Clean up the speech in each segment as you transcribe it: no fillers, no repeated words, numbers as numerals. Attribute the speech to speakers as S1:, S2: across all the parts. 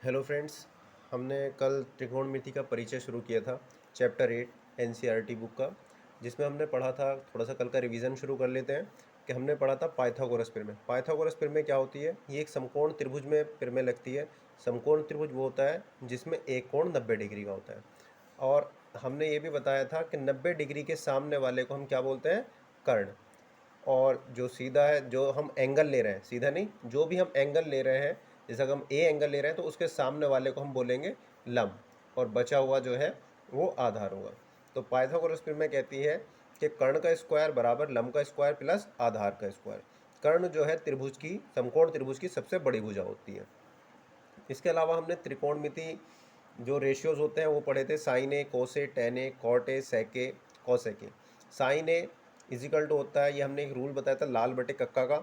S1: Hello friends. हमने कल त्रिकोणमिति का परिचय शुरू किया था, चैप्टर 8 एनसीईआरटी बुक का, जिसमें हमने पढ़ा था। थोड़ा सा कल का रिवीजन शुरू कर लेते हैं कि हमने पढ़ा था पाइथागोरस प्रमेय। पाइथागोरस प्रमेय क्या होती है? ये एक समकोण त्रिभुज में प्रमेय लगती है। समकोण त्रिभुज वो होता है जिसमें एक कोण 90 डिग्री का होता है। और हमने ये भी बताया था कि 90 डिग्री के सामने वाले को हम क्या बोलते हैं? कर्ण। और जो सीधा है, जो हम एंगल ले रहे हैं, सीधा नहीं, जो भी हम एंगल ले रहे हैं, जैसे अगर हम ए एंगल ले रहे हैं तो उसके सामने वाले को हम बोलेंगे लंब, और बचा हुआ जो है वो आधार होगा। तो पाइथागोरस प्रमेय कहती है कि कर्ण का स्क्वायर बराबर लंब का स्क्वायर प्लस आधार का स्क्वायर। कर्ण जो है त्रिभुज की, समकोण त्रिभुज की सबसे बड़ी भुजा होती है। इसके अलावा हमने त्रिकोणमिति जो रेशियोज होते हैं वो पढ़े थे, sine A, cos A, tan A, cot A, sec A, cosec A. Sine A equal to होता है, ये हमने एक रूल बताया था लाल बटे कक्का का,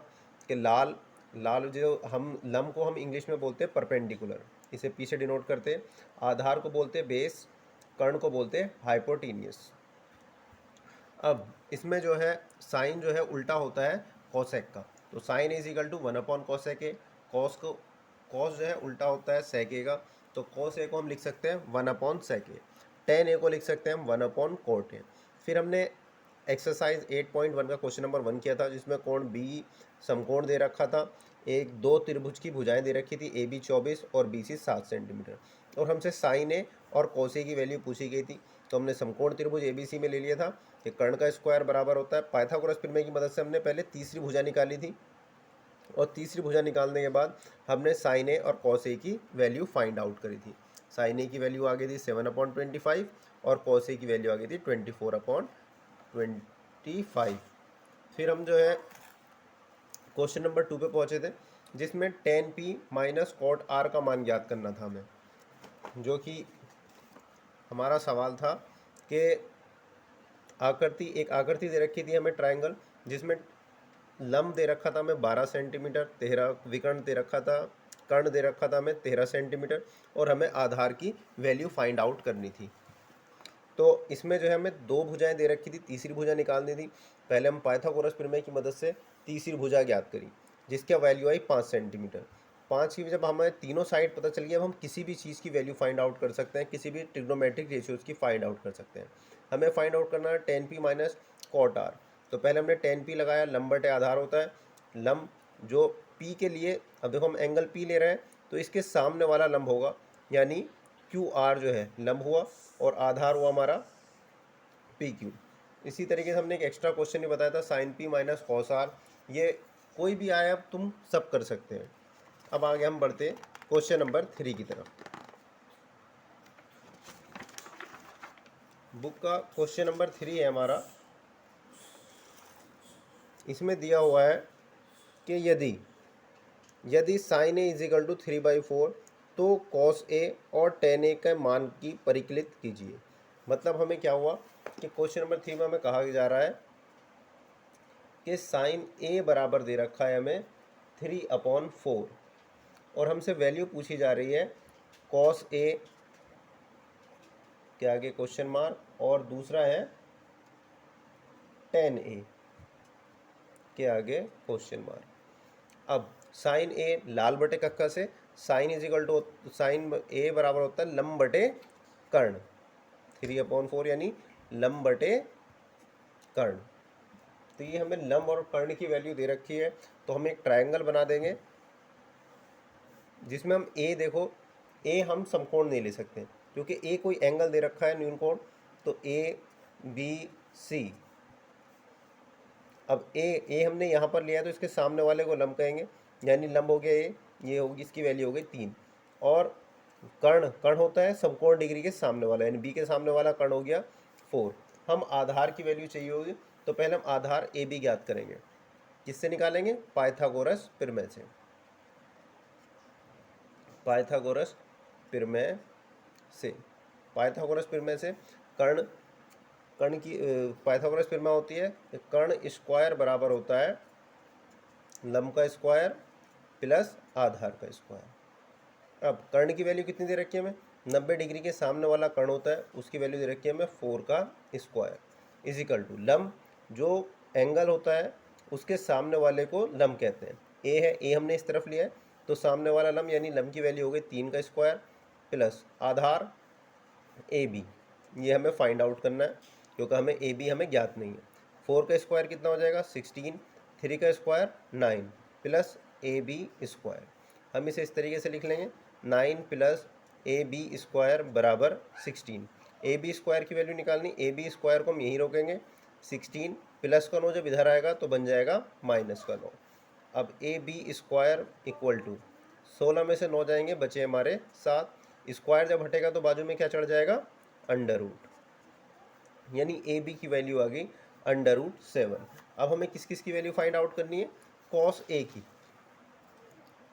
S1: कि लाल लाल जो हम लंब को हम इंग्लिश में बोलते हैं परपेंडिकुलर, इसे पीछे डिनोट करते हैं। आधार को बोलते हैं बेस, कर्ण को बोलते हैं हाइपोटीनियस। अब इसमें जो है साइन जो है उल्टा होता है कॉसेक का, तो sine is equal to 1 upon cosec A. Cos जो है उल्टा होता है सेक ए का, तो कॉस ए को हम लिख सकते हैं 1 अपॉन सेक ए। टेन ए को लिख सकते हैं हम 1 अपॉन कोट ए। फिर हमने एक्सरसाइज 8.1 का क्वेश्चन नंबर 1 किया था, जिसमें कोण बी समकोण दे रखा था। एक दो त्रिभुज की भुजाएं दे रखी थी, ए बी 24 और बी सी 7 सेंटीमीटर, और हमसे साइन ए और कोस ए की वैल्यू पूछी गई थी। तो हमने समकोण त्रिभुज ए बी सी में ले लिया था कि कर्ण का स्क्वायर बराबर होता है, पाइथागोरस प्रमेय की मदद से हमने पहले तीसरी भुजा निकाली थी, और तीसरी भुजा निकालने के बाद हमने साइन ए और कॉस ए की वैल्यू फाइंड आउट करी थी। साइन ए की वैल्यू आ गई थी 7/25 और कॉस ए की वैल्यू आ गई थी 24/25। फिर हम जो है क्वेश्चन नंबर 2 पे पहुंचे थे, जिसमें tan P minus cot R का मान ज्ञात करना था हमें। जो कि हमारा सवाल था कि एक आकृति दे रखी थी हमें, ट्रायंगल, जिसमें लंब दे रखा था हमें 12 सेंटीमीटर, 13 विकर्ण दे रखा था, कर्ण दे रखा था हमें 13 सेंटीमीटर, और हमें आधार की वैल्यू फाइंड आउट करनी थी। तो इसमें जो है हमें दो भुजाएं दे रखी थी, तीसरी भुजा निकालनी थी। पहले हम पाइथागोरस प्रमेय की मदद से तीसरी भुजा ज्ञात करी, जिसकी वैल्यू आई 5 सेंटीमीटर। 5 की जब हमें तीनों साइड पता चल गया, अब हम किसी भी चीज़ की वैल्यू फाइंड आउट कर सकते हैं, किसी भी ट्रिग्नोमेट्रिक रेशियोज की फाइंड आउट कर सकते हैं। हमें फाइंड आउट करना है tan P minus cot R. तो पहले हमने टेन पी लगाया, लंब बटे आधार होता है। लंब जो पी के लिए, अब देखो हम एंगल पी ले रहे हैं, तो इसके सामने वाला लंब होगा, यानी क्यू आर जो है लंब हुआ, और आधार हुआ हमारा पी क्यू। इसी तरीके से हमने एक एक्स्ट्रा क्वेश्चन भी बताया था, sine P minus cos R. ये कोई भी आया, अब तुम सब कर सकते हैं। अब आगे हम बढ़ते क्वेश्चन नंबर 3 की तरफ। बुक का क्वेश्चन नंबर 3 है हमारा। इसमें दिया हुआ है कि यदि साइन ए इजिकल टू 3/4, तो कॉस ए और टेन ए के मान की परिकलित कीजिए। मतलब हमें क्या हुआ कि क्वेश्चन नंबर 3 में हमें कहा जा रहा है कि साइन ए बराबर दे रखा है हमें 3/4, और हमसे वैल्यू पूछी जा रही है कॉस ए के आगे क्वेश्चन मार्क, और दूसरा है टेन ए के आगे क्वेश्चन मार्क। अब साइन ए लाल बटे कक्का से, साइन इजिकल टू, साइन ए बराबर होता है लंब बटे कर्ण, 3/4 यानी लंब बटे कर्ण। तो ये हमें लंब और कर्ण की वैल्यू दे रखी है, तो हम एक ट्रायंगल बना देंगे, जिसमें हम ए, देखो ए हम समकोण नहीं ले सकते क्योंकि ए कोई एंगल दे रखा है न्यूनकोण, तो ए बी सी। अब ए हमने यहाँ पर लिया है, तो इसके सामने वाले को लंब कहेंगे, यानी लंब हो गया ये होगी, इसकी वैल्यू हो गई 3। और कर्ण कर्ण होता है समकोण डिग्री के सामने वाला, यानी बी के सामने वाला कर्ण हो गया 4। हम आधार की वैल्यू चाहिए होगी, तो पहले हम आधार ए बी ज्ञात करेंगे। किससे निकालेंगे? पाइथागोरस प्रमेय से। पाइथागोरस प्रमेय से पाइथागोरस प्रमेय से कर्ण कर्ण की पाइथागोरस प्रमेय होती है, कर्ण स्क्वायर बराबर होता है लंब का स्क्वायर प्लस आधार का स्क्वायर। अब कर्ण की वैल्यू कितनी दे रखी है हमें? 90 डिग्री के सामने वाला कर्ण होता है, उसकी वैल्यू दे रखी है हमें 4 का स्क्वायर इजिकल टू लंब जो एंगल होता है उसके सामने वाले को लंब कहते हैं। ए है, ए हमने इस तरफ लिया है, तो सामने वाला लम यानी लम की वैल्यू हो गई 3 का स्क्वायर प्लस आधार ए बी, ये हमें फाइंड आउट करना है क्योंकि हमें ए बी हमें ज्ञात नहीं है। 4 का स्क्वायर कितना हो जाएगा 16, 3 का square 9 plus A B square. हम इसे इस तरीके से लिख लेंगे 9 प्लस ए बी स्क्वायर बराबर 16। ए बी स्क्वायर की वैल्यू निकालनी, ए बी स्क्वायर को हम यहीं रोकेंगे, 16 प्लस का 9 जब इधर आएगा तो बन जाएगा माइनस का 9। अब A B square equal to 16 में से 9 जाएंगे, बचे हमारे 7। स्क्वायर जब हटेगा तो बाजू में क्या चढ़ जाएगा अंडर रूट, यानी ए बी की वैल्यू आ गई अंडर रूट 7। अब हमें किस किस की वैल्यू फाइंड आउट करनी है, कॉस ए की।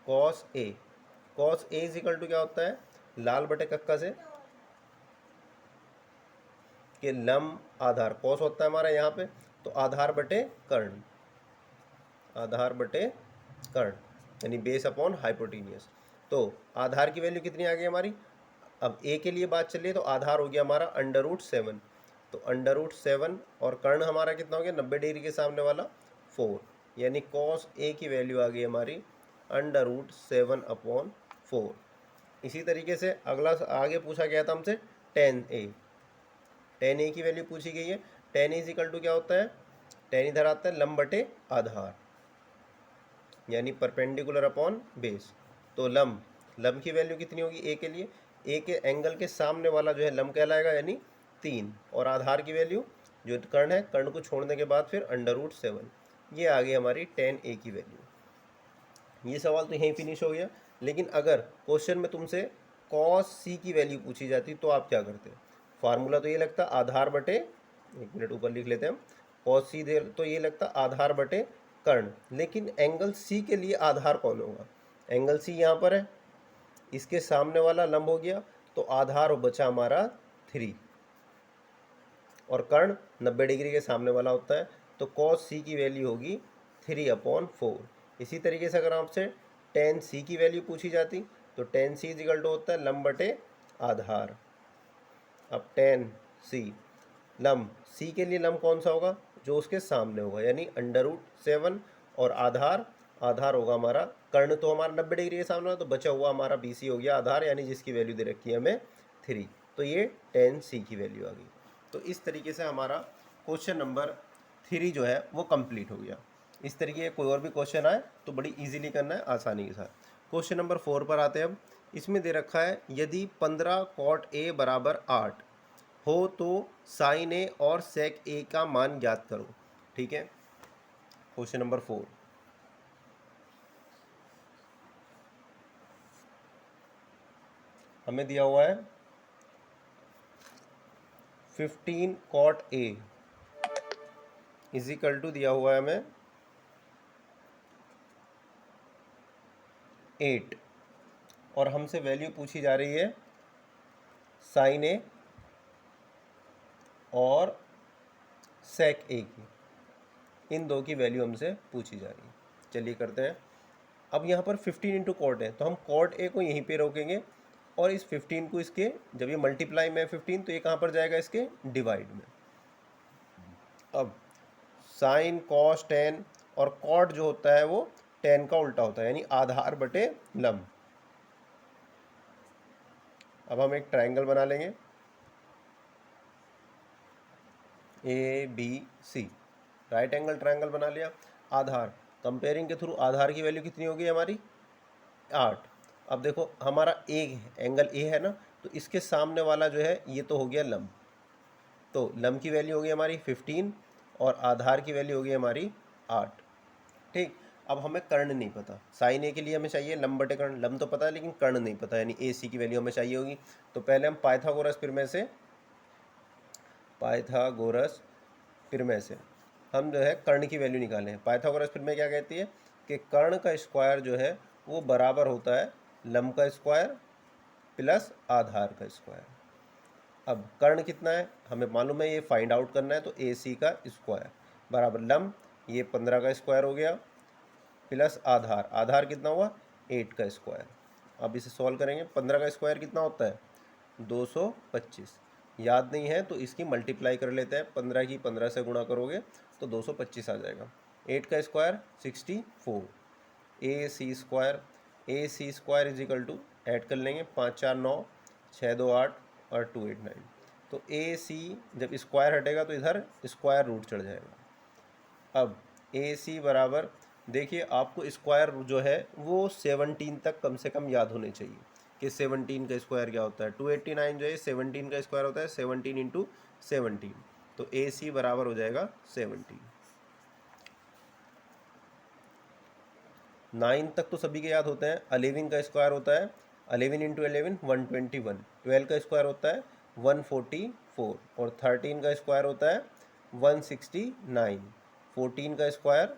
S1: Cos A is equal to क्या होता है, लाल बटे कक्का से कि लम आधार, कॉस होता है हमारा यहाँ पे तो आधार बटे कर्ण, आधार बटे कर्ण यानी बेस अपॉन हाइपोटेनियस। तो आधार की वैल्यू कितनी आ गई हमारी, अब ए के लिए बात चलिए तो आधार हो गया हमारा अंडर रूट 7, तो अंडर रूट 7 और कर्ण हमारा कितना हो गया 90 डिग्री के सामने वाला 4, यानी कॉस ए की वैल्यू आ गई हमारी अंडर रूट 7 अपॉन 4। इसी तरीके से अगला आगे पूछा गया था हमसे टेन ए की वैल्यू पूछी गई है। टेन इज इक्वल टू क्या होता है, टेन इधर आता है लम बटे आधार यानी परपेंडिकुलर अपॉन बेस। तो लम की वैल्यू कितनी होगी ए के लिए, ए के एंगल के सामने वाला जो है लम कहलाएगा यानी 3, और आधार की वैल्यू जो कर्ण है, कर्ण को छोड़ने के बाद फिर अंडर रूट 7, ये आ गई हमारी टेन ए की वैल्यू। ये सवाल तो यहीं फिनिश हो गया। लेकिन अगर क्वेश्चन में तुमसे कॉस सी की वैल्यू पूछी जाती तो आप क्या करते, फार्मूला तो ये लगता आधार बटे, एक मिनट ऊपर लिख लेते हैं हम, कॉस सी दे तो ये लगता आधार बटे कर्ण, लेकिन एंगल सी के लिए आधार कौन होगा, एंगल सी यहाँ पर है, इसके सामने वाला लंब हो गया तो आधार बचा हमारा 3 और कर्ण 90 डिग्री के सामने वाला होता है तो कॉस सी की वैल्यू होगी 3/4। इसी तरीके से अगर आपसे टेन सी की वैल्यू पूछी जाती तो tan C is equal to होता है लंब बटे आधार। अब टेन सी लंब, सी के लिए लंब कौन सा होगा, जो उसके सामने होगा यानी अंडर रूट 7, और आधार होगा हमारा, कर्ण तो हमारा 90 डिग्री के सामने होगा तो बचा हुआ हमारा बी सी हो गया आधार, यानी जिसकी वैल्यू दे रखी है हमें 3, तो ये टेन सी की वैल्यू आ गई। तो इस तरीके से हमारा क्वेश्चन नंबर 3 जो है वो कंप्लीट हो गया। इस तरीके के कोई और भी क्वेश्चन आए तो बड़ी इजीली करना है, आसानी के साथ। क्वेश्चन नंबर 4 पर आते हैं। अब इसमें दे रखा है यदि 15 कॉट ए बराबर 8 हो तो साइन ए और सेक ए का मान ज्ञात करो। ठीक है, क्वेश्चन नंबर 4 हमें दिया हुआ है 15 cot A is equal to दिया हुआ है हमें 8, और हमसे वैल्यू पूछी जा रही है साइन ए और सेक ए की, इन दो की वैल्यू हमसे पूछी जा रही है। चलिए करते हैं। अब यहाँ पर 15 इंटू कॉट है तो हम कॉट ए को यहीं पे रोकेंगे और इस 15 को इसके, जब ये मल्टीप्लाई में 15 तो ये कहाँ पर जाएगा इसके डिवाइड में। अब साइन कॉस टेन, और कॉट जो होता है वो टेन का उल्टा होता है यानी आधार बटे लंब। अब हम एक ट्रायंगल बना लेंगे A B C, right angle triangle बना लिया। आधार कंपेयरिंग के थ्रू आधार की वैल्यू कितनी होगी हमारी 8। अब देखो हमारा ए एंगल ए है ना, तो इसके सामने वाला जो है ये तो हो गया लंब, तो लंब की वैल्यू होगी हमारी 15 और आधार की वैल्यू होगी हमारी 8। ठीक, अब हमें कर्ण नहीं पता, साइन ए के लिए हमें चाहिए लंब बटे कर्ण, लंब तो पता है लेकिन कर्ण नहीं पता यानी ए सी की वैल्यू हमें चाहिए होगी। तो पहले हम पाइथागोरस प्रमेय से हम जो है कर्ण की वैल्यू निकालें। पाइथागोरस प्रमेय क्या कहती है कि कर्ण का स्क्वायर जो है वो बराबर होता है लंब का स्क्वायर प्लस आधार का स्क्वायर। अब कर्ण कितना है हमें मालूम है, ये फाइंड आउट करना है, तो ए सी का स्क्वायर बराबर लंब, ये 15 का स्क्वायर हो गया प्लस आधार कितना हुआ 8 का स्क्वायर। अब इसे सॉल्व करेंगे, 15 का स्क्वायर कितना होता है 225, याद नहीं है तो इसकी मल्टीप्लाई कर लेते हैं, 15 की 15 से गुणा करोगे तो 225 आ जाएगा। 8 का square 64, A C square A C square is equal to, add कर लेंगे 5 4 9 6 2 8 और 2 8 9। तो ए सी जब स्क्वायर हटेगा तो इधर स्क्वायर रूट चढ़ जाएगा। अब ए सी बराबर, देखिए आपको स्क्वायर जो है वो 17 तक कम से कम याद होने चाहिए कि 17 का स्क्वायर क्या होता है। 289 जो है 17 का स्क्वायर होता है, 17 इंटू 17। तो ए सी बराबर हो जाएगा 17। 9 तक तो सभी के याद होते हैं। 11 का स्क्वायर होता है 11 इंटू 11 121। 12 का स्क्वायर होता है 144 और 13 का स्क्वायर होता है 169। 14 का स्क्वायर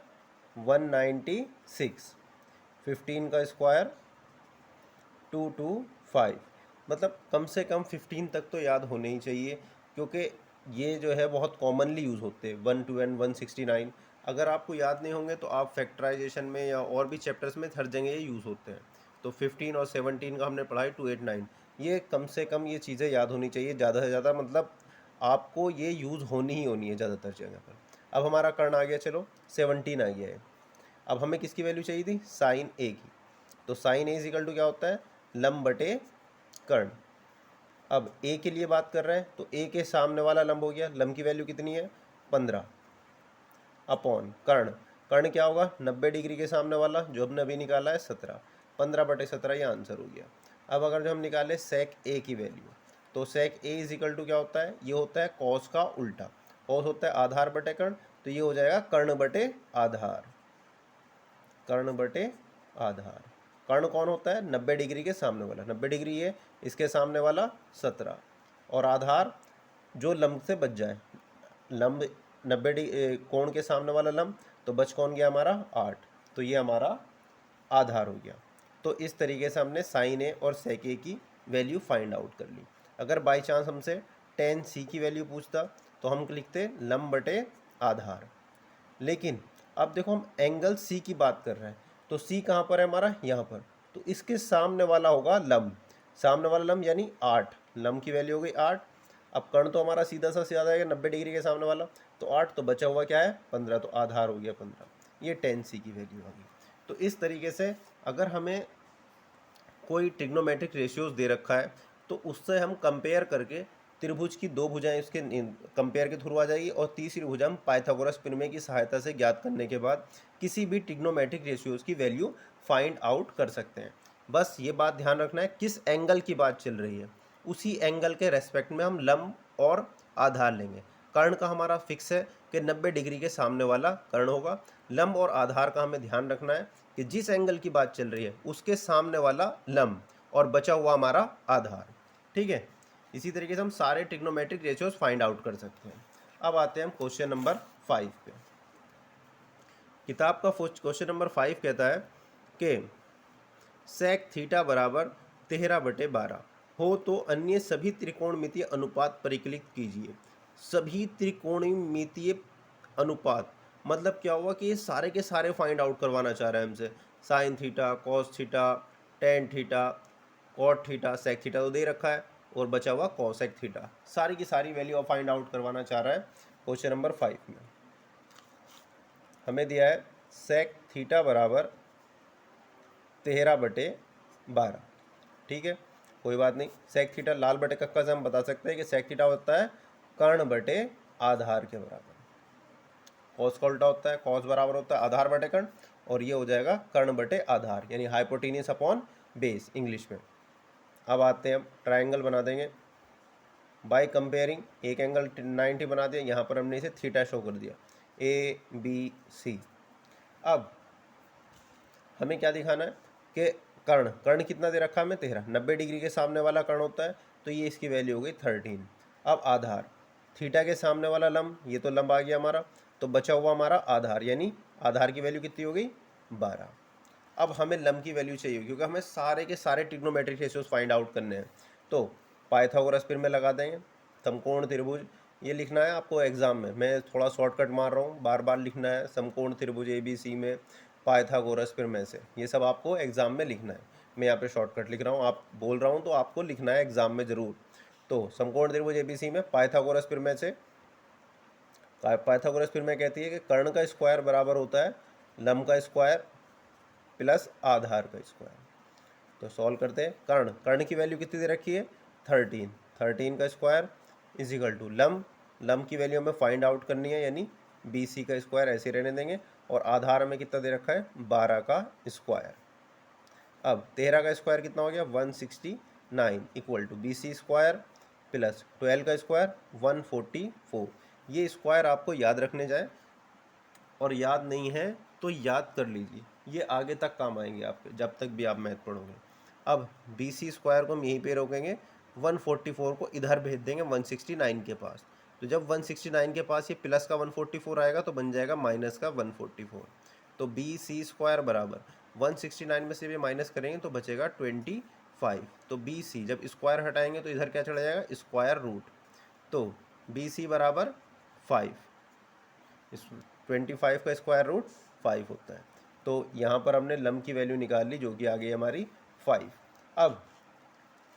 S1: 196। 15 का स्क्वायर 225। मतलब कम से कम 15 तक तो याद होने ही चाहिए, क्योंकि ये जो है बहुत कॉमनली यूज़ होते हैं 1 2 169। अगर आपको याद नहीं होंगे तो आप फैक्टराइजेशन में या और भी चैप्टर्स में हर जगह ये यूज़ होते हैं। तो 15 और 17 का हमने पढ़ा है 289। ये कम से कम ये चीज़ें याद होनी चाहिए ज़्यादा से ज़्यादा, मतलब आपको ये यूज़ होनी ही होनी है ज़्यादातर जगह पर। अब हमारा कर्ण आ गया, चलो 17 आ गया है। अब हमें किसकी वैल्यू चाहिए थी, साइन ए की। तो साइन ए इक्वल टू क्या होता है, लंब बटे कर्ण। अब ए के लिए बात कर रहे हैं तो ए के सामने वाला लंब हो गया, लंब की वैल्यू कितनी है 15 अपॉन कर्ण। कर्ण क्या होगा 90 डिग्री के सामने वाला, जो हमने अभी निकाला है 17। 15 बटे 17 ये आंसर हो गया। अब अगर जो हम निकाले सेक ए की वैल्यू, तो सेक ए इज इक्वल टू क्या होता है, ये होता है कॉस का उल्टा। कॉस होता है आधार बटे कर्ण, तो ये हो जाएगा कर्ण बटे आधार। कर्ण बटे आधार। कर्ण कौन होता है 90 डिग्री के सामने वाला, 90 डिग्री है इसके सामने वाला 17, और आधार जो लंब से बच जाए। लंब 90 डिग्री कोण के सामने वाला लंब, तो बच कौन गया हमारा 8, तो ये हमारा आधार हो गया। तो इस तरीके से हमने साइन ए और सेक ए की वैल्यू फाइंड आउट कर ली। अगर बाई चांस हमसे टेन सी की वैल्यू पूछता तो हम लिखते लंब बटे आधार। लेकिन अब देखो हम एंगल सी की बात कर रहे हैं, तो सी कहाँ पर है हमारा, यहाँ पर। तो इसके सामने वाला होगा लंब, सामने वाला लंब यानी 8, लंब की वैल्यू हो गई 8। अब कर्ण तो हमारा सीधा सा सीधा आएगा 90 डिग्री के सामने वाला, तो 8, तो बचा हुआ क्या है 15, तो आधार हो गया 15। ये टेन सी की वैल्यू होगी। तो इस तरीके से अगर हमें कोई ट्रिग्नोमेट्रिक रेशियोज दे रखा है तो उससे हम कंपेयर करके त्रिभुज की दो भुजाएं इसके कंपेयर के थ्रू आ जाएगी, और तीसरी भुजा हम पाइथागोरस प्रमेय की सहायता से ज्ञात करने के बाद किसी भी ट्रिग्नोमेट्रिक रेशियोज की वैल्यू फाइंड आउट कर सकते हैं। बस ये बात ध्यान रखना है किस एंगल की बात चल रही है, उसी एंगल के रेस्पेक्ट में हम लंब और आधार लेंगे। कर्ण का हमारा फिक्स है कि 90 डिग्री के सामने वाला कर्ण होगा। लंब और आधार का हमें ध्यान रखना है कि जिस एंगल की बात चल रही है उसके सामने वाला लंब और बचा हुआ हमारा आधार। ठीक है, इसी तरीके से हम सारे ट्रिग्नोमेट्रिक रेशियोज फाइंड आउट कर सकते हैं। अब आते हैं हम क्वेश्चन नंबर 5 पे। किताब का क्वेश्चन नंबर 5 कहता है कि सेक थीटा बराबर 13/12 हो तो अन्य सभी त्रिकोणमितीय अनुपात परिकलित कीजिए। सभी त्रिकोणमितीय अनुपात मतलब क्या हुआ कि ये सारे के सारे फाइंड आउट करवाना चाह रहा है हमसे। Sine theta, cos theta, tan theta, cot theta, sec theta तो दे रखा है, और बचा हुआ कॉसेक थीटा, सारी की सारी वैल्यू फाइंड आउट करवाना चाह रहा है। क्वेश्चन नंबर 5 में हमें दिया है सेक थीटा बराबर 13/12। ठीक है, कोई बात नहीं। सेक थीटा लाल बटे कक्का से हम बता सकते हैं कि सेक थीटा होता है कर्ण बटे आधार के बराबर। कॉस का उल्टा होता है, कॉस बराबर होता है आधार बटे कर्ण, और ये हो जाएगा कर्ण बटे आधार, यानी हाइपोटेन्यूस अपॉन बेस इंग्लिश में। अब आते हैं हम ट्राइंगल बना देंगे बाय कंपेयरिंग। एक एंगल 90 बना दिया, यहाँ पर हमने इसे थीटा शो कर दिया, ABC। अब हमें क्या दिखाना है कि कर्ण, कर्ण कितना दे रखा है हमें 13, 90 डिग्री के सामने वाला कर्ण होता है, तो ये इसकी वैल्यू हो गई 13। अब आधार, थीटा के सामने वाला लंब, ये तो लंब आ गया हमारा, तो बचा हुआ हमारा आधार, यानी आधार की वैल्यू कितनी हो गई 12। अब हमें लंब की वैल्यू चाहिए, क्योंकि हमें सारे के सारे ट्रिग्नोमेट्रिक रेशियोज फाइंड आउट करने हैं। तो पाइथागोरस प्रमेय लगा देंगे। समकोण त्रिभुज ये लिखना है आपको एग्जाम में, मैं थोड़ा शॉर्टकट मार रहा हूँ, बार बार लिखना है समकोण त्रिभुज ABC में पाइथागोरस प्रमेय से, ये सब आपको एग्जाम में लिखना है। मैं यहाँ पे शॉर्टकट लिख रहा हूँ, आप बोल रहा हूँ तो आपको लिखना है एग्जाम में ज़रूर। तो समकोण त्रिभुज ABC में पाइथागोरस प्रमेय से, पाइथागोरस प्रमेय कहती है कि कर्ण का स्क्वायर बराबर होता है लंब का स्क्वायर प्लस आधार का स्क्वायर। तो सॉल्व करते हैं। कर्ण, कर्ण की वैल्यू कितनी दे रखी है 13, 13 का स्क्वायर इज इक्वल टू लम, लम की वैल्यू हमें फाइंड आउट करनी है यानी BC का स्क्वायर ऐसे रहने देंगे, और आधार हमें कितना दे रखा है 12 का स्क्वायर। अब 13 का स्क्वायर कितना हो गया 169 equal to BC square plus 12 का स्क्वायर 144। ये स्क्वायर आपको याद रखने जाए, और याद नहीं है तो याद कर लीजिए, ये आगे तक काम आएंगे आपके जब तक भी आप मैथ पढ़ोगे। अब BC स्क्वायर को हम यहीं पे रोकेंगे, 144 को इधर भेज देंगे 169 के पास। तो जब 169 के पास ये प्लस का 144 आएगा तो बन जाएगा माइनस का 144। तो BC स्क्वायर बराबर 169 में से भी माइनस करेंगे तो बचेगा 25। तो BC जब स्क्वायर हटाएंगे तो इधर क्या चला जाएगा स्क्वायर रूट, तो BC बराबर 5, इस 25 का स्क्वायर रूट 5 होता है। तो यहाँ पर हमने लम की वैल्यू निकाल ली जो कि आ गई हमारी 5। अब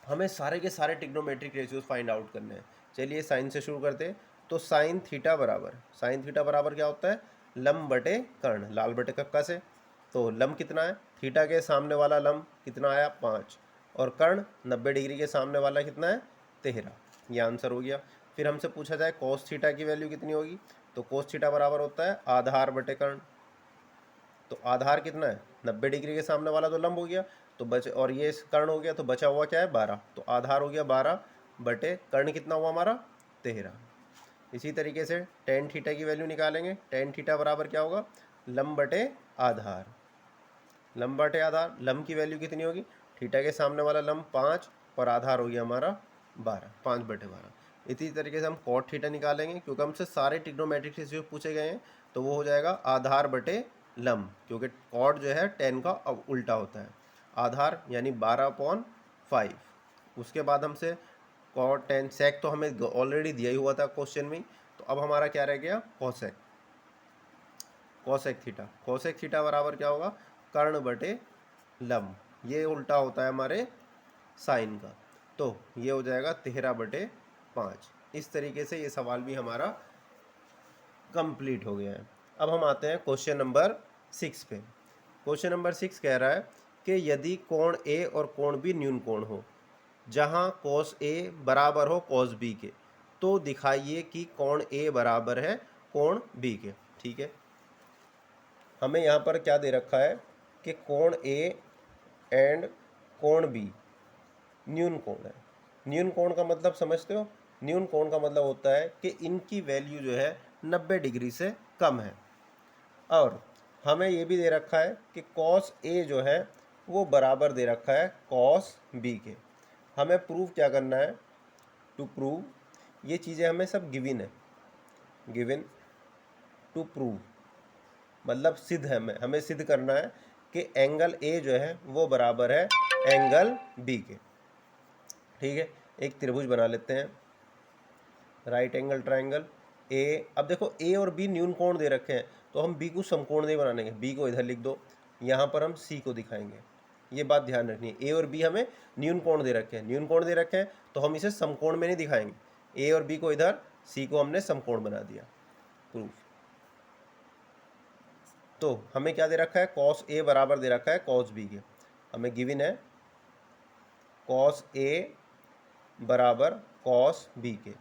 S1: हमें सारे के सारे टिग्नोमेट्रिक रेशियोज फाइंड आउट करने हैं। चलिए साइन से शुरू करते हैं। तो साइन थीटा बराबर क्या होता है लम बटे कर्ण, लाल बटे कक्का से। तो लम कितना है थीटा के सामने वाला लम कितना आया 5, और कर्ण 90 डिग्री के सामने वाला कितना है 13। ये आंसर हो गया। फिर हमसे पूछा जाए कोस थीटा की वैल्यू कितनी होगी, तो कोस थीटा बराबर होता है आधार बटे कर्ण। तो आधार कितना है 90 डिग्री के सामने वाला तो लंब हो गया, तो बचे और ये कर्ण हो गया, तो बचा हुआ क्या है 12। तो आधार हो गया 12 बटे कर्ण कितना हुआ हमारा 13। इसी तरीके से टेन थीटा की वैल्यू निकालेंगे। टेन थीटा बराबर क्या होगा लंब बटे आधार, लंब बटे आधार। लंब की वैल्यू कितनी होगी थीटा के सामने वाला लंब 5 और आधार हो गया हमारा 12, 5 बटे 12। इसी तरीके से हम कॉट थीटा निकालेंगे, क्योंकि हमसे सारे ट्रिग्नोमेट्रिक रेशियो पूछे गए हैं, तो वो हो जाएगा आधार बटे लंब, क्योंकि कॉट जो है 10 का अब उल्टा होता है। आधार यानी 12/5। उसके बाद हमसे कॉट 10 सेक तो हमें ऑलरेडी दिया ही हुआ था क्वेश्चन में, तो अब हमारा क्या रह गया cosec, cosec theta. Cosec theta बराबर क्या होगा कर्ण बटे लंब, ये उल्टा होता है हमारे साइन का, तो ये हो जाएगा 13/5। इस तरीके से ये सवाल भी हमारा कंप्लीट हो गया है। अब हम आते हैं क्वेश्चन नंबर 6 पे। क्वेश्चन नंबर 6 कह रहा है कि यदि कोण A और कोण B न्यून कोण हो, जहां cos A बराबर हो cos B के, तो दिखाइए कि कोण A बराबर है कोण B के। ठीक है, हमें यहाँ पर क्या दे रखा है कि कोण A एंड कोण B न्यून कोण है। न्यून कोण का मतलब समझते हो, न्यून कोण का मतलब होता है कि इनकी वैल्यू जो है 90 डिग्री से कम है। और हमें ये भी दे रखा है कि cos A जो है वो बराबर दे रखा है cos B के। हमें प्रूव क्या करना है, टू प्रूव, ये चीज़ें हमें सब गिवन है, गिवन टू प्रूव मतलब सिद्ध है, हमें सिद्ध करना है कि एंगल A जो है वो बराबर है एंगल B के। ठीक है, एक त्रिभुज बना लेते हैं, राइट एंगल ट्रायंगल A। अब देखो A और B न्यून कोण दे रखे हैं, तो हम B को समकोण नहीं बनाएंगे, B को इधर लिख दो, यहाँ पर हम C को दिखाएंगे। ये बात ध्यान रखनी है, A और B हमें न्यून कोण दे रखे हैं, न्यून कोण दे रखे हैं तो हम इसे समकोण में नहीं दिखाएंगे। A और B को इधर, C को हमने समकोण बना दिया, प्रूफ। तो हमें क्या दे रखा है cos A बराबर दे रखा है cos B के। हमें गिवन है cos A बराबर cos B के।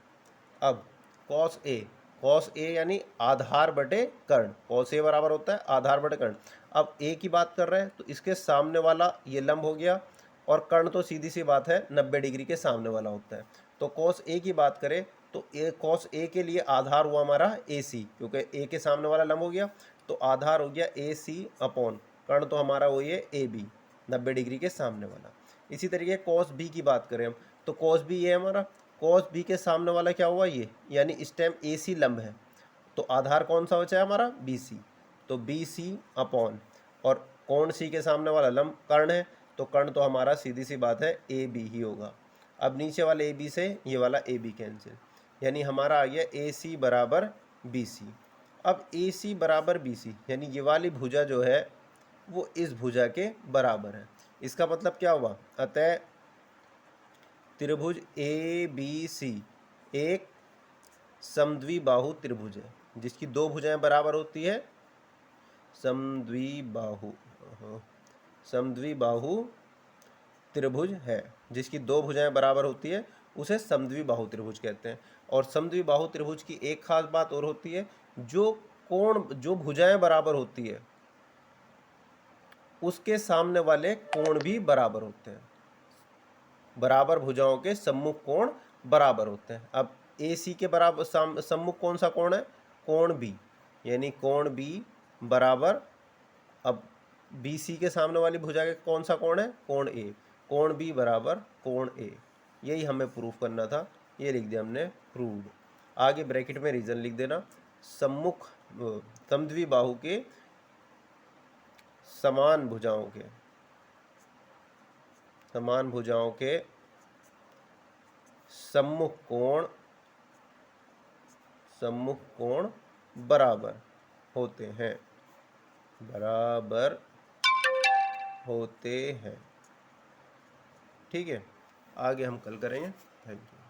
S1: अब cos A यानी आधार बटे कर्ण, cos A बराबर होता है आधार बटे कर्ण। अब A की बात कर रहे हैं तो इसके सामने वाला ये लंब हो गया, और कर्ण तो सीधी सी बात है 90 डिग्री के सामने वाला होता है। तो cos A की बात करें तो cos A के लिए आधार हुआ हमारा AC, क्योंकि A के सामने वाला लंब हो गया, तो आधार हो गया AC अपॉन कर्ण तो हमारा वही है AB 90 डिग्री के सामने वाला। इसी तरीके cos B की बात करें हम तो cos B ये हमारा, cos B के सामने वाला क्या हुआ ये, यानी इस टाइम AC लंब है, तो आधार कौन सा बचा है हमारा BC, तो BC अपॉन और कोण C के सामने वाला लंब कर्ण है, तो कर्ण तो हमारा सीधी सी बात है AB ही होगा। अब नीचे वाले AB से ये वाला AB कैंसिल, यानी हमारा आ गया AC बराबर BC। अब AC बराबर BC यानी ये वाली भुजा जो है वो इस भुजा के बराबर है। इसका मतलब क्या हुआ, अतः त्रिभुज ABC एक समद्विबाहु त्रिभुज है, जिसकी दो भुजाएं बराबर होती है, समद्विबाहु त्रिभुज है, जिसकी दो भुजाएं बराबर होती है उसे समद्विबाहु त्रिभुज कहते हैं। और समद्विबाहु त्रिभुज की एक खास बात और होती है, जो भुजाएं बराबर होती है उसके सामने वाले कोण भी बराबर होते हैं। बराबर भुजाओं के सम्मुख कोण बराबर होते हैं। अब AC के बराबर सम्मुख कौन सा कोण है? कोण B, यानी कोण B बराबर, अब BC के सामने वाली भुजा के कौन सा कोण है? कोण A। कोण B बराबर कोण A, यही हमें प्रूफ करना था, ये लिख दिया हमने प्रूव्ड। आगे ब्रैकेट में रीजन लिख देना, समद्विबाहु के समान भुजाओं के सम्मुख कोण बराबर होते हैं। ठीक है, आगे हम कल करेंगे। Thank you.